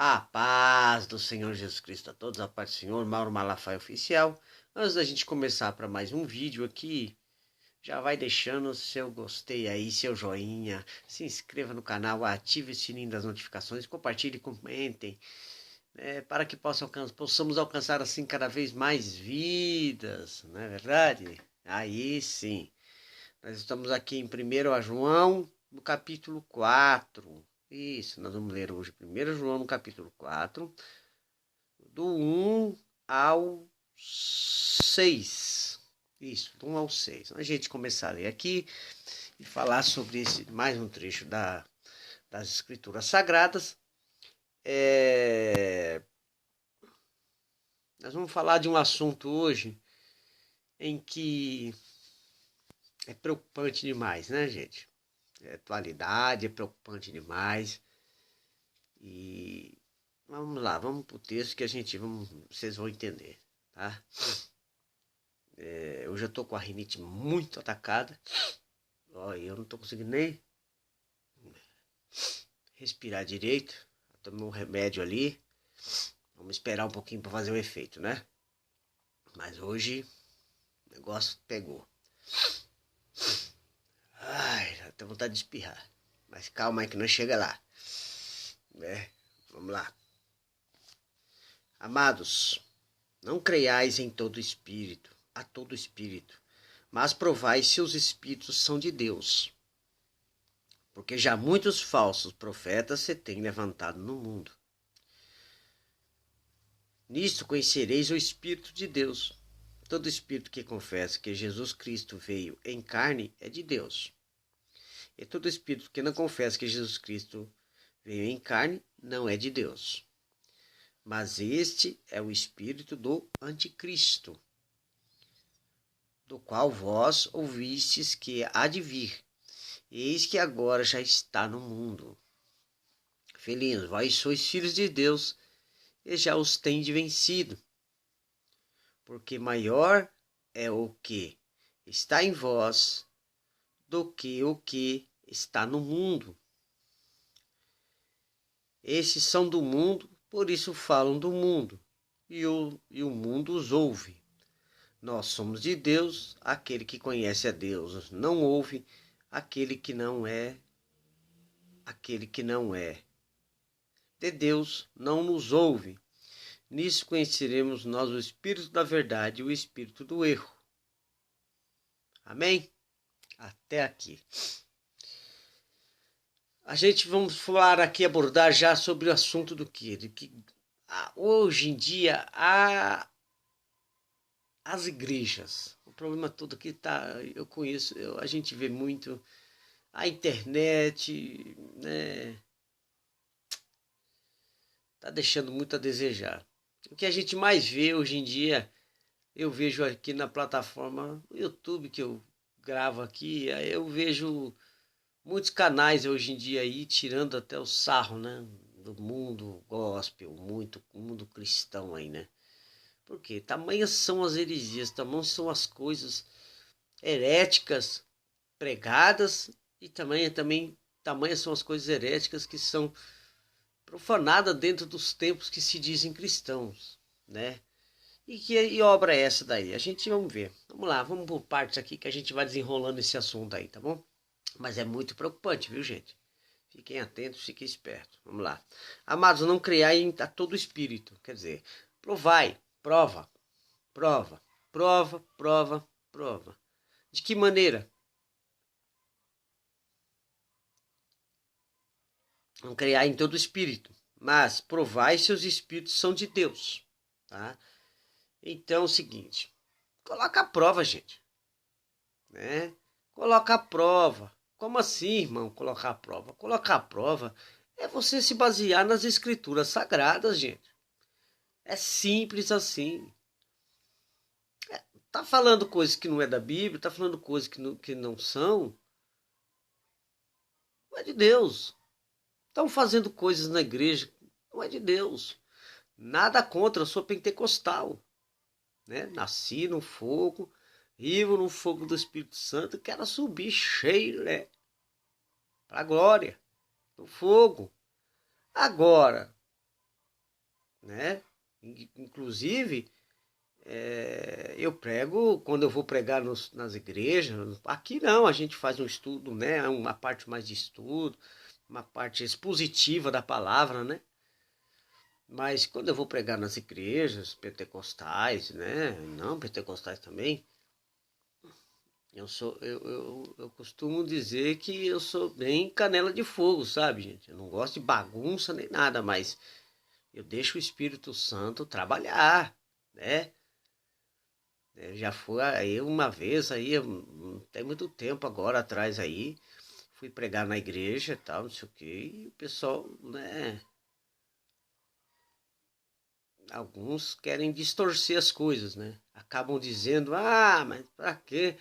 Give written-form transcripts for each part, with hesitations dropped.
A paz do Senhor Jesus Cristo a todos, a paz do Senhor, Mauro Malafaia Oficial. Antes da gente começar para mais um vídeo aqui, já vai deixando seu gostei aí, seu joinha, se inscreva no canal, ative o sininho das notificações, compartilhe, comentem, para que possamos alcançar assim cada vez mais vidas, não é verdade? Aí sim, nós estamos aqui em 1 João, no capítulo 4. Isso, nós vamos ler hoje 1 João no capítulo 4, do 1 ao 6. Isso, do 1 ao 6. A gente começar a ler aqui e falar sobre mais um trecho das Escrituras Sagradas. Nós vamos falar de um assunto hoje em que é preocupante demais, né, gente? Atualidade é preocupante demais. E vamos lá, vamos pro texto que vocês vão entender, tá? Eu já tô com a rinite muito atacada. Ó, eu não tô conseguindo nem respirar direito. Tomei um remédio ali. Vamos esperar um pouquinho para fazer o efeito, né? Mas hoje o negócio pegou. Ai, já tenho vontade de espirrar. Mas calma aí que não chega lá. Vamos lá. Amados, não creiais em todo espírito, a todo espírito, mas provai se os espíritos são de Deus. Porque já muitos falsos profetas se têm levantado no mundo. Nisto conhecereis o Espírito de Deus. Todo espírito que confessa que Jesus Cristo veio em carne é de Deus. E todo espírito que não confessa que Jesus Cristo veio em carne não é de Deus. Mas este é o espírito do anticristo, do qual vós ouvistes que há de vir. Eis que agora já está no mundo. Filhinhos, vós sois filhos de Deus e já os tendes vencido. Porque maior é o que está em vós do que o que está no mundo. Esses são do mundo, por isso falam do mundo, e o mundo os ouve. Nós somos de Deus, aquele que conhece a Deus não ouve, aquele que não é de Deus não nos ouve. Nisso conheceremos nós o espírito da verdade e o espírito do erro. Amém? Até aqui. A gente vamos falar aqui, abordar já sobre o assunto do quê? De que hoje em dia as igrejas, o problema todo que tá, eu conheço, a gente vê muito a internet, né? Tá deixando muito a desejar. O que a gente mais vê hoje em dia, eu vejo aqui na plataforma YouTube que eu gravo aqui, eu vejo muitos canais hoje em dia aí tirando até o sarro, né, do mundo gospel, muito mundo cristão aí, né? Porque tamanhas são as heresias, tamanhas são as coisas heréticas pregadas e também tamanhas são as coisas heréticas que são profanadas dentro dos tempos que se dizem cristãos, né? E obra é essa daí? A gente vamos ver. Vamos lá, vamos por partes aqui que a gente vai desenrolando esse assunto aí, tá bom? Mas é muito preocupante, viu, gente? Fiquem atentos, fiquem espertos. Vamos lá. Amados, não criai em todo espírito. Quer dizer, provai, prova, prova, prova, prova, prova. De que maneira? Não criar em todo espírito, mas provai se os espíritos são de Deus, tá? Então é o seguinte, coloca a prova, gente, né? Coloca a prova. Como assim, irmão, colocar a prova? Colocar a prova é você se basear nas escrituras sagradas, gente. É simples assim. Tá falando coisas que não é da Bíblia, tá falando coisas que não são, não é de Deus. Estão fazendo coisas na igreja, não é de Deus. Nada contra, eu sou pentecostal, né? Nasci no fogo, vivo no fogo do Espírito Santo, quero subir cheio, né? Para a glória, no fogo. Agora, né? Inclusive, eu prego, quando eu vou pregar nas igrejas, aqui não, a gente faz um estudo, né? Uma parte mais de estudo, uma parte expositiva da palavra, né? Mas quando eu vou pregar nas igrejas pentecostais, né? Não pentecostais também, eu costumo dizer que eu sou bem canela de fogo, sabe, gente? Eu não gosto de bagunça nem nada, mas eu deixo o Espírito Santo trabalhar, né? Já fui aí uma vez aí, não tem muito tempo agora atrás aí, fui pregar na igreja e tal, não sei o que, e o pessoal, né? Alguns querem distorcer as coisas, né? Acabam dizendo, mas pra quê?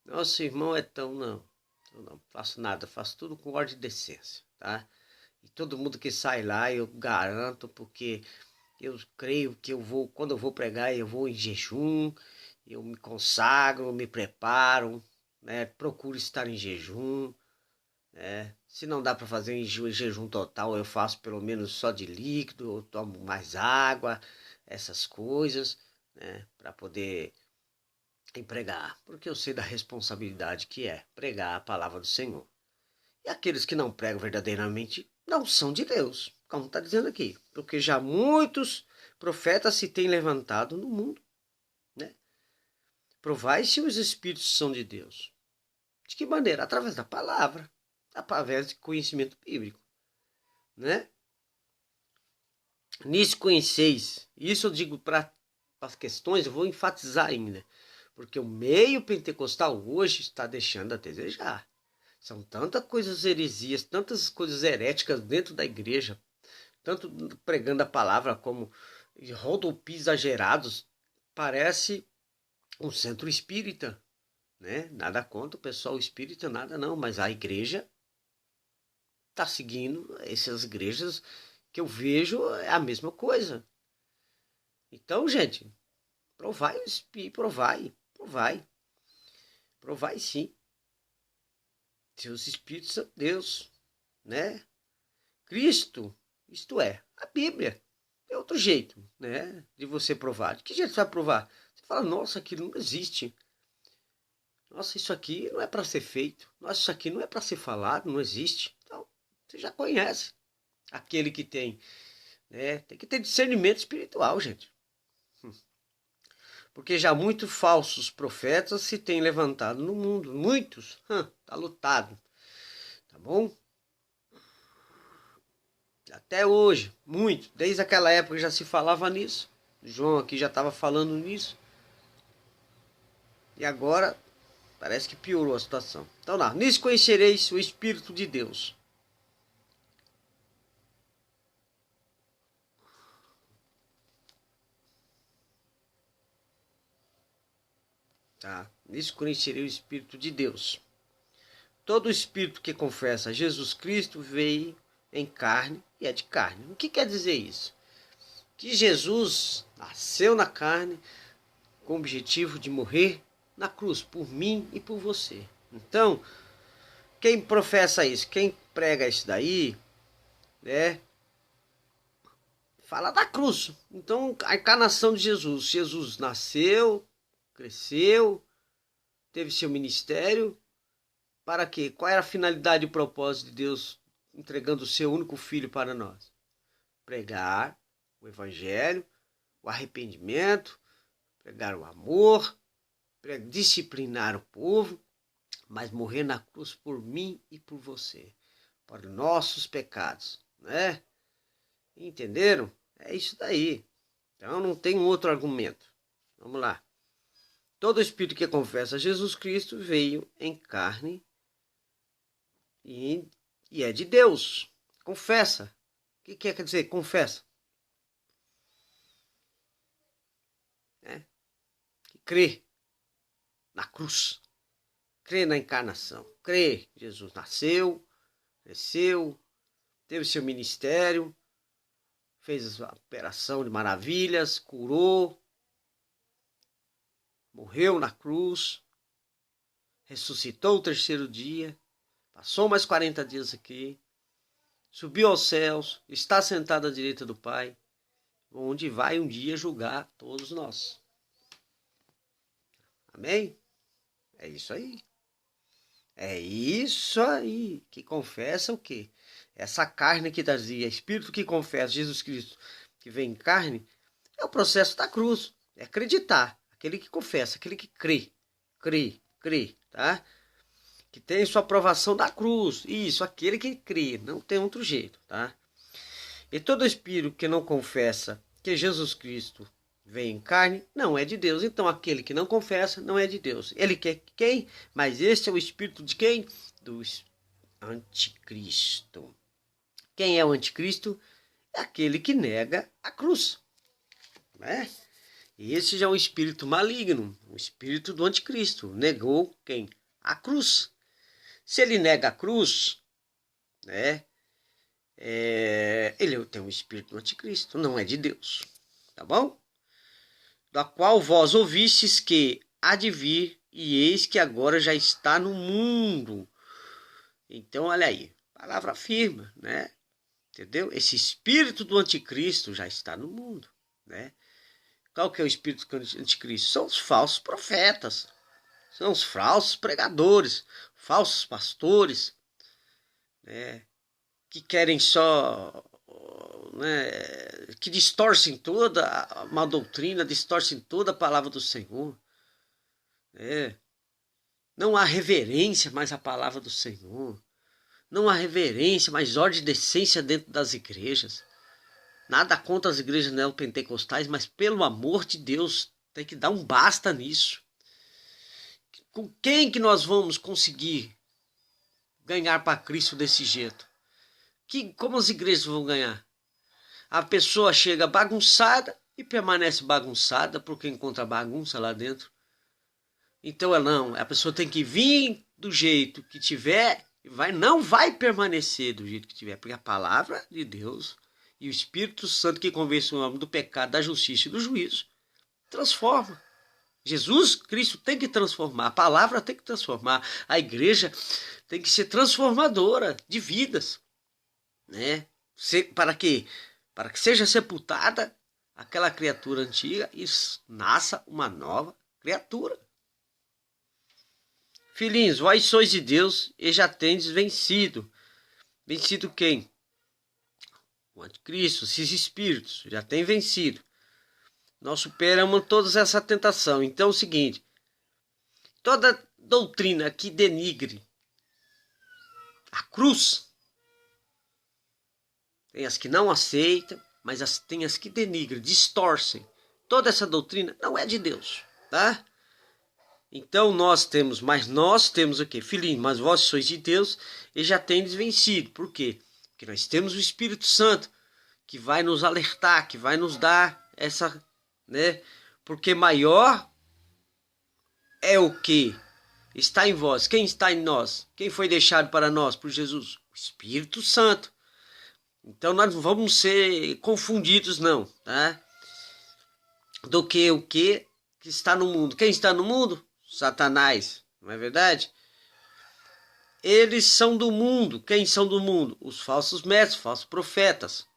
Nosso irmão é tão, não. Eu não faço nada, faço tudo com ordem e decência, tá? E todo mundo que sai lá, eu garanto, porque eu creio que eu vou, quando eu vou pregar, eu vou em jejum, eu me consagro, me preparo, né? Procuro estar em jejum, né? Se não dá para fazer em jejum total, eu faço pelo menos só de líquido, eu tomo mais água, essas coisas, né? Para poder pregar, porque eu sei da responsabilidade que é pregar a palavra do Senhor. E aqueles que não pregam verdadeiramente não são de Deus, como está dizendo aqui, porque já muitos profetas se têm levantado no mundo, né? Provai se os espíritos são de Deus. De que maneira? Através da palavra, através de conhecimento bíblico, né? Nisso conheceis. Isso eu digo para as questões, eu vou enfatizar ainda, porque o meio pentecostal hoje está deixando a desejar. São tantas coisas heresias, tantas coisas heréticas dentro da igreja, tanto pregando a palavra como rodopios exagerados. Parece um centro espírita, né? Nada contra o pessoal espírita, nada não, mas a igreja está seguindo essas igrejas que eu vejo é a mesma coisa. Então, gente, provai sim. Seus espíritos são Deus, né? Cristo, isto é, a Bíblia. É outro jeito, né, de você provar. De que jeito você vai provar? Você fala, nossa, aquilo não existe. Nossa, isso aqui não é para ser feito. Nossa, isso aqui não é para ser falado, não existe. Então, você já conhece aquele que tem, né? Tem que ter discernimento espiritual, gente. Porque já muitos falsos profetas se têm levantado no mundo. Muitos. Tá lotado. Tá bom? Até hoje, muito. Desde aquela época já se falava nisso. João aqui já estava falando nisso. E agora parece que piorou a situação. Então lá, nisso conhecereis o Espírito de Deus. Tá? Nisso conhecereis o Espírito de Deus. Todo espírito que confessa Jesus Cristo veio em carne e é de carne. O que quer dizer isso? Que Jesus nasceu na carne com o objetivo de morrer na cruz por mim e por você. Então, quem professa isso, quem prega isso daí, né, fala da cruz. Então, a encarnação de Jesus. Jesus nasceu, cresceu, teve seu ministério. Para quê? Qual era a finalidade e o propósito de Deus entregando o seu único filho para nós? Pregar o evangelho, o arrependimento, pregar o amor, disciplinar o povo, mas morrer na cruz por mim e por você, para os nossos pecados, né? Entenderam? É isso daí. Então não tem outro argumento. Vamos lá. Todo espírito que confessa Jesus Cristo veio em carne e é de Deus. Confessa. O que quer dizer confessa? É, que crê na cruz. Crê na encarnação. Crê que Jesus nasceu, cresceu, teve seu ministério, fez a operação de maravilhas, curou, morreu na cruz, ressuscitou o terceiro dia, passou mais 40 dias aqui, subiu aos céus, está sentado à direita do Pai, onde vai um dia julgar todos nós. Amém? É isso aí. É isso aí. Que confessa o quê? Essa carne que dizia, espírito que confessa Jesus Cristo, que vem em carne, é o processo da cruz. É acreditar. Aquele que confessa, aquele que crê. Crê, tá? Que tem sua aprovação da cruz. Isso, aquele que crê. Não tem outro jeito, tá? E todo espírito que não confessa que Jesus Cristo vem em carne, não é de Deus. Então aquele que não confessa não é de Deus. Ele quer quem? Mas esse é o espírito de quem? Do anticristo. Quem é o anticristo? É aquele que nega a cruz. Né? E esse já é um espírito maligno, o espírito do anticristo. Negou quem? A cruz. Se ele nega a cruz, né? Ele tem um espírito do anticristo, não é de Deus. Tá bom? Da qual vós ouvistes que há de vir, e eis que agora já está no mundo. Então, olha aí, palavra firme, né? Entendeu? Esse espírito do anticristo já está no mundo, né? Qual que é o espírito do anticristo? São os falsos profetas, são os falsos pregadores, falsos pastores, né? Que querem só, né? Que distorcem toda uma doutrina, distorcem toda a palavra do Senhor. É. Não há reverência mais à palavra do Senhor. Não há reverência, mais ordem e decência dentro das igrejas. Nada contra as igrejas neopentecostais, mas pelo amor de Deus, tem que dar um basta nisso. Com quem que nós vamos conseguir ganhar para Cristo desse jeito? Como as igrejas vão ganhar? A pessoa chega bagunçada e permanece bagunçada porque encontra bagunça lá dentro. Então a pessoa tem que vir do jeito que tiver, não vai permanecer do jeito que tiver, porque a palavra de Deus e o Espírito Santo que convence o homem do pecado, da justiça e do juízo, transforma. Jesus Cristo tem que transformar, a palavra tem que transformar, a igreja tem que ser transformadora de vidas, né? Para quê? Para que seja sepultada aquela criatura antiga e nasça uma nova criatura. Filhinhos, vós sois de Deus e já tendes vencido. Vencido quem? O anticristo, esses espíritos, já tem vencido. Nós superamos toda essa tentação. Então é o seguinte, toda doutrina que denigre a cruz, tem as que não aceitam, mas tem as que denigram, distorcem. Toda essa doutrina não é de Deus, tá? Então nós temos o quê? Filhinho, mas vós sois de Deus e já tendes vencido. Por quê? Porque nós temos o Espírito Santo que vai nos alertar, que vai nos dar essa, né? Porque maior é o que está em vós. Quem está em nós? Quem foi deixado para nós por Jesus? O Espírito Santo. Então nós não vamos ser confundidos não, tá? Do que o que está no mundo. Quem está no mundo? Satanás, não é verdade? Eles são do mundo. Quem são do mundo? Os falsos mestres, falsos profetas.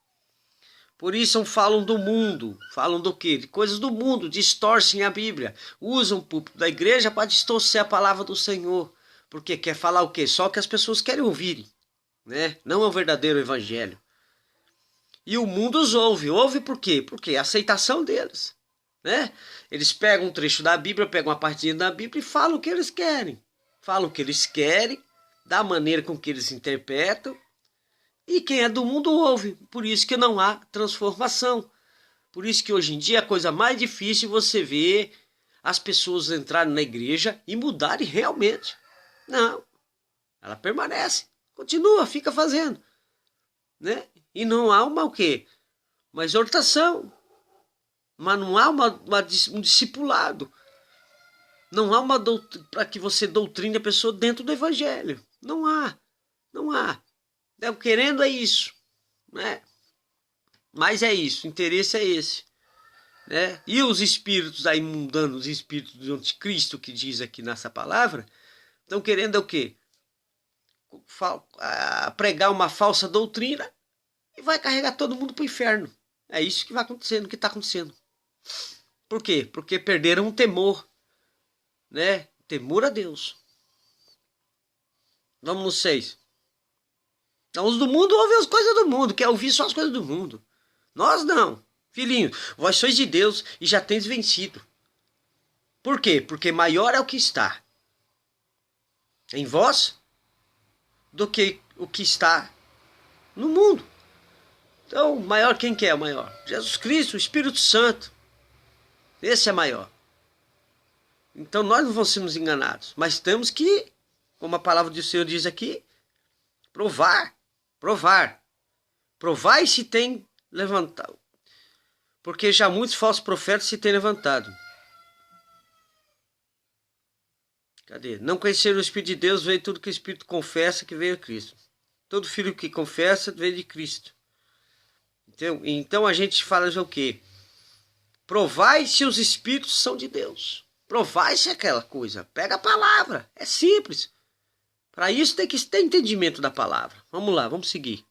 Por isso falam do mundo. Falam do quê? De coisas do mundo. Distorcem a Bíblia. Usam o púlpito da igreja para distorcer a palavra do Senhor. Porque quer falar o quê? Só o que as pessoas querem ouvirem, né? Não é o verdadeiro evangelho. E o mundo os ouve. Ouve por quê? Porque é a aceitação deles, né? Eles pegam um trecho da Bíblia, pegam uma partezinha da Bíblia e falam o que eles querem. Falam o que eles querem, da maneira com que eles interpretam. E quem é do mundo ouve. Por isso que não há transformação. Por isso que hoje em dia a coisa mais difícil é você ver as pessoas entrarem na igreja e mudarem realmente. Não. Ela permanece. Continua, fica fazendo, né? E não há o quê? Uma exortação. Mas não há um discipulado. Não há para que você doutrine a pessoa dentro do evangelho. Não há. Não há. Eu querendo é isso, né? Mas é isso, o interesse é esse, né? E os espíritos aí mundando, os espíritos do anticristo que diz aqui nessa palavra, estão querendo o quê? Pregar uma falsa doutrina e vai carregar todo mundo para o inferno. É isso que vai acontecendo, que está acontecendo. Por quê? Porque perderam o temor, né? Temor a Deus. Vamos no 6. Então, os do mundo ouvem as coisas do mundo, quer ouvir só as coisas do mundo. Nós não. Filhinho, vós sois de Deus e já tens vencido. Por quê? Porque maior é o que está em vós do que o que está no mundo. Então, maior quem que é o maior? Jesus Cristo, o Espírito Santo. Esse é maior. Então nós não vamos sermos enganados, mas temos que, como a palavra do Senhor diz aqui, provar. Provai se tem levantado. Porque já muitos falsos profetas se têm levantado. Cadê? Não conhecer o Espírito de Deus, veio tudo que o Espírito confessa que veio a Cristo. Todo filho que confessa veio de Cristo. Então a gente fala o quê? Provai se os Espíritos são de Deus. Provai se é aquela coisa. Pega a palavra. É simples. Para isso tem que ter entendimento da palavra. Vamos lá, vamos seguir.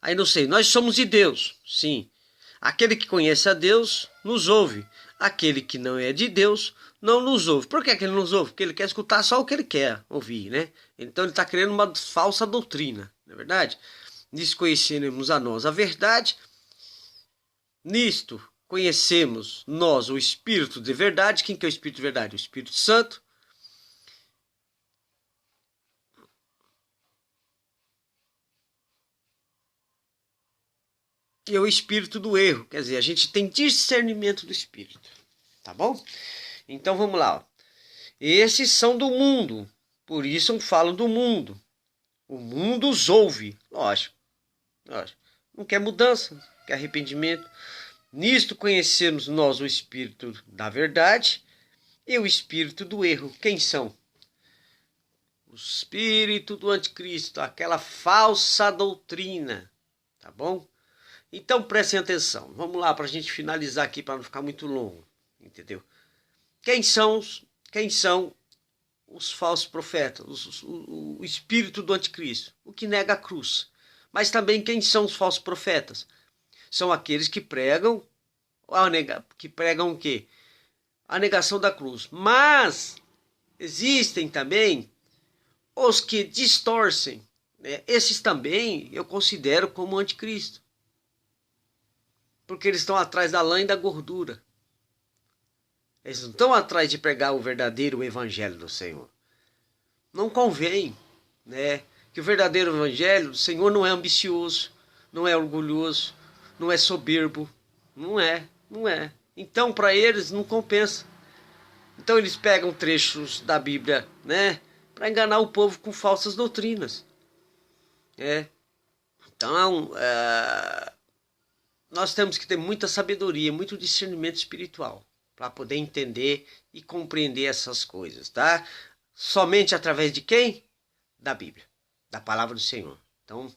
Aí não sei, nós somos de Deus. Sim. Aquele que conhece a Deus nos ouve. Aquele que não é de Deus não nos ouve. Por que ele não nos ouve? Porque ele quer escutar só o que ele quer ouvir, né? Então ele está criando uma falsa doutrina, não é verdade? Nisto conheceremos a nós a verdade. Nisto conhecemos nós o Espírito de verdade. Quem que é o Espírito de verdade? O Espírito Santo. E é o espírito do erro. Quer dizer, a gente tem discernimento do espírito. Tá bom? Então vamos lá. Ó. Esses são do mundo. Por isso falam do mundo. O mundo os ouve. Lógico. Não quer mudança, não quer arrependimento. Nisto conhecemos nós o espírito da verdade e o espírito do erro. Quem são? O espírito do anticristo. Aquela falsa doutrina. Tá bom? Então prestem atenção, vamos lá para a gente finalizar aqui para não ficar muito longo, entendeu? Quem são os falsos profetas, o espírito do anticristo, o que nega a cruz. Mas também quem são os falsos profetas? São aqueles que pregam o quê? A negação da cruz. Mas existem também os que distorcem, né? Esses também eu considero como anticristo. Porque eles estão atrás da lã e da gordura. Eles não estão atrás de pregar o verdadeiro evangelho do Senhor. Não convém, né? Que o verdadeiro evangelho do Senhor não é ambicioso, não é orgulhoso, não é soberbo. Não é. Então, para eles, não compensa. Então, eles pegam trechos da Bíblia, né? Para enganar o povo com falsas doutrinas. Então, nós temos que ter muita sabedoria, muito discernimento espiritual para poder entender e compreender essas coisas, tá? Somente através de quem? Da Bíblia, da palavra do Senhor. Então,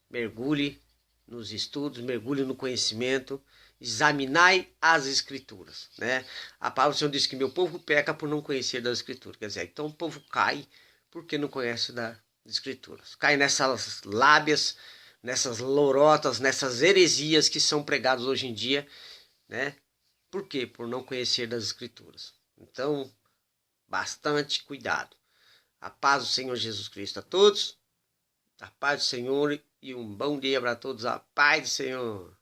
mergulhe nos estudos, mergulhe no conhecimento, examinai as Escrituras, né? A palavra do Senhor diz que meu povo peca por não conhecer das Escrituras. Quer dizer, então o povo cai porque não conhece das Escrituras. Cai nessas lábias, nessas lorotas, nessas heresias que são pregadas hoje em dia, né? Por quê? Por não conhecer das Escrituras. Então, bastante cuidado. A paz do Senhor Jesus Cristo a todos. A paz do Senhor e um bom dia para todos. A paz do Senhor.